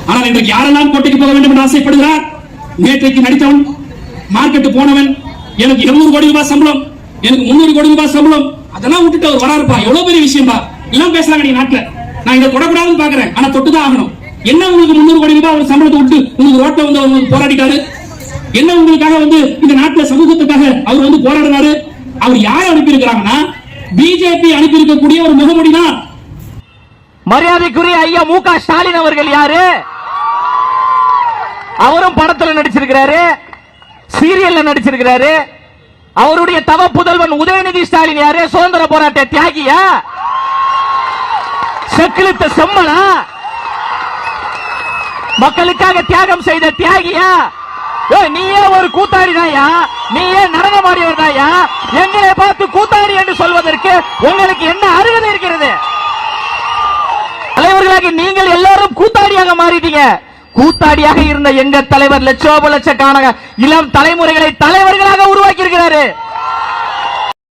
ஆனால் இன்றைக்கு யாரெல்லாம் கோட்டைக்கு போக வேண்டும் என்று ஆசைப்படுகிறார்? நேற்றைக்கு நடித்தவன், மார்க்கெட் போனவன், எனக்கு 200 கோடி ரூபாய் சம்பளம், எனக்கு 300 கோடி ரூபாய் சம்பளம், அதெல்லாம் விட்டுட்டு அவர் வராருப்பா, எவ்வளவு பெரிய விஷயம்பா எல்லாம் பேசுறாங்க நீங்க நாட்டுல. நான் இதை தொடக்கூடாதுன்னு பாக்குறேன், ஆனா தொட்டுதான் ஆகணும். என்ன உங்களுக்கு 300 கோடி ரூபாய் ஒரு சம்பளத்தை விட்டு உங்களுக்கு ரோட்ல வந்து அவர் போராடிட்டாரு? என்ன உங்களுக்காக வந்து இந்த நாட்டுல சமூகத்துக்காக அவர் வந்து போராடுறாரு? அவர் யாரை அனுப்பி இருக்கிறாங்கன்னா பிஜேபி அனுப்பி இருக்கக்கூடிய ஒரு முகமூடி தான். மரியாதைக்குரிய ஐயா மு.க. ஸ்டாலின் அவர்கள் யாரு? அவரும் படத்துல நடிச்சிருக்கிறாரு, சீரியல்ல நடிச்சிருக்கிறாரு. அவருடைய தவ புதல்வன் உதயநிதி ஸ்டாலின் யாரு? சுதந்திர போராட்ட தியாகியா? செக்கிழுத்த செம்மனா? மக்களுக்காக தியாகம் செய்த தியாகியா? நீயே ஒரு கூத்தாடிதாயா, நீயே நடனமாடியவர் தாயா, எங்களை பார்த்து கூத்தாடி என்று சொல்வதற்கு உங்களுக்கு என்ன அருகதை இருக்கிறது? தலைவர்களாக நீங்கள் எல்லாரும் கூத்தாடியாக மாறிட்டீங்க. கூத்தாடியாக இருந்த எங்க தலைவர் லட்சோப லட்சக்கணக்கான இளம் தலைமுறைகளை தலைவர்களாக உருவாக்கி இருக்கிறாரு.